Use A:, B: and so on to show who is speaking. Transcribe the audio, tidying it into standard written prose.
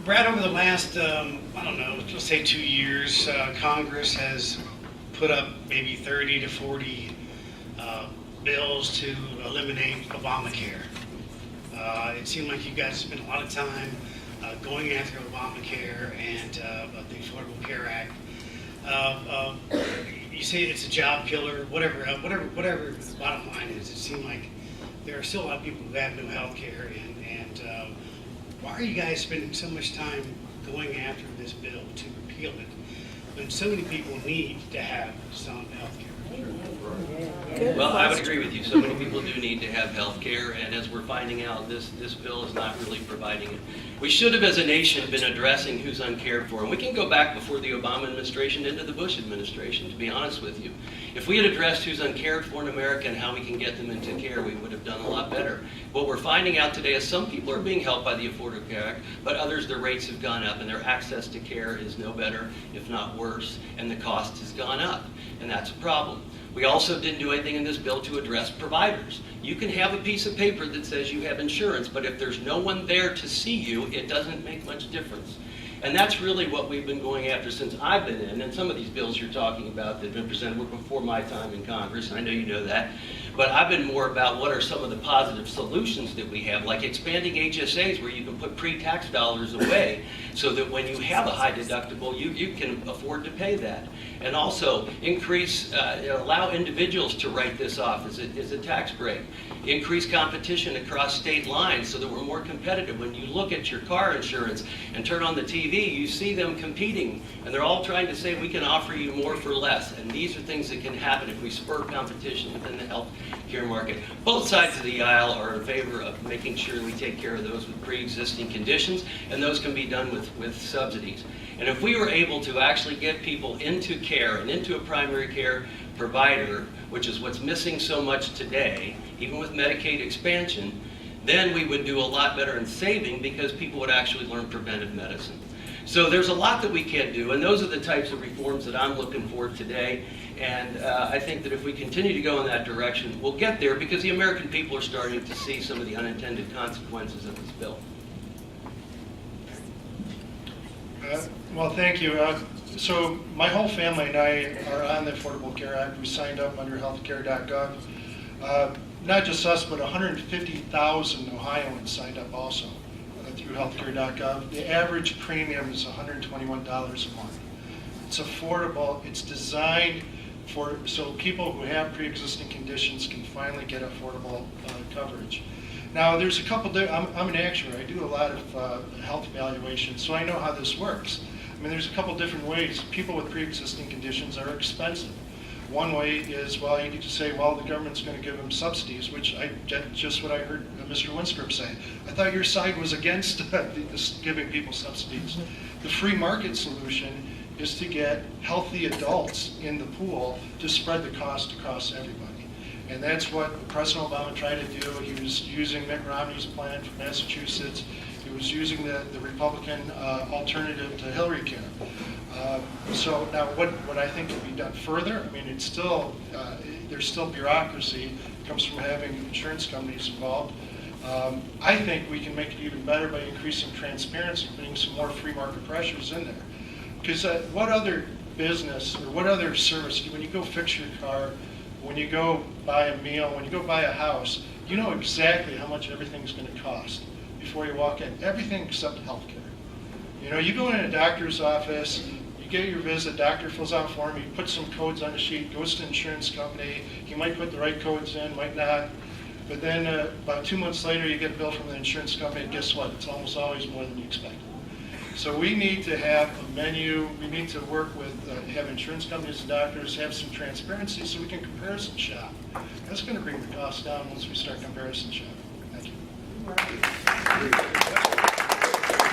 A: Brad, over the last, I don't know, let's say 2 years, Congress has put up maybe 30 to 40 bills to eliminate Obamacare. It seemed like you guys spent a lot of time going after Obamacare and the Affordable Care Act. You say it's a job killer, whatever the bottom line is. It seemed like there are still a lot of people who have no health care, and why are you guys spending so much time going after this bill to repeal it when so many people need to have some health care?
B: Well, I would agree with you. So many people do need to have health care, and as we're finding out, this bill is not really providing it. We should have, as a nation, been addressing who's uncared for. And we can go back before the Obama administration into the Bush administration, to be honest with you. If we had addressed who's uncared for in America and how we can get them into care, we would have done a lot better. What we're finding out today is some people are being helped by the Affordable Care Act, but others, their rates have gone up, and their access to care is no better, if not worse, and the cost has gone up. And that's a problem. We also didn't do anything in this bill to address providers. You can have a piece of paper that says you have insurance, but if there's no one there to see you, it doesn't make much difference. And that's really what we've been going after since I've been in. And some of these bills you're talking about that have been presented were before my time in Congress, and I know you know that. But I've been more about what are some of the positive solutions that we have, like expanding HSAs where you can put pre-tax dollars away so that when you have a high deductible, you can afford to pay that. And also increase, allow individuals to write this off as a tax break. Increase competition across state lines so that we're more competitive. When you look at your car insurance and turn on the TV, you see them competing, and they're all trying to say we can offer you more for less. And these are things that can happen if we spur competition within the health care market. Both sides of the aisle are in favor of making sure we take care of those with pre-existing conditions, and those can be done with subsidies. And if we were able to actually get people into care and into a primary care provider, which is what's missing so much today, even with Medicaid expansion, then we would do a lot better in saving because people would actually learn preventive medicine. So there's a lot that we can do, and those are the types of reforms that I'm looking for today. And I think that if we continue to go in that direction, we'll get there because the American people are starting to see some of the unintended consequences of this bill.
C: Well, thank you. So my whole family and I are on the Affordable Care Act. We signed up under healthcare.gov. Not just us, but 150,000 Ohioans signed up also through healthcare.gov. The average premium is $121 a month. It's affordable. It's designed so people who have pre-existing conditions can finally get affordable coverage. Now, there's a couple. I'm an actuary. I do a lot of health evaluations, so I know how this works. I mean, there's a couple different ways. People with pre-existing conditions are expensive. One way is, well, you get to say, well, the government's going to give them subsidies, which just what I heard Mr. Wenstrup say. I thought your side was against giving people subsidies. The free market solution is to get healthy adults in the pool to spread the cost across everybody. And that's what President Obama tried to do. He was using Mitt Romney's plan from Massachusetts. He was using the Republican alternative to Hillary Care. So now what I think can be done further, I mean, it's still, there's still bureaucracy that comes from having insurance companies involved. I think we can make it even better by increasing transparency, putting some more free market pressures in there. Because what other business or what other service, when you go fix your car, when you go buy a meal, when you go buy a house, you know exactly how much everything's going to cost before you walk in. Everything except healthcare. You know, you go in a doctor's office, you get your visit, doctor fills out a form, he puts some codes on the sheet, goes to the insurance company, he might put the right codes in, might not. But then about 2 months later, you get a bill from the insurance company, and guess what? It's almost always more than you expected. So we need to have a menu, we need to work with, have insurance companies and doctors have some transparency so we can comparison shop. That's going to bring the cost down once we start comparison shopping. Thank you.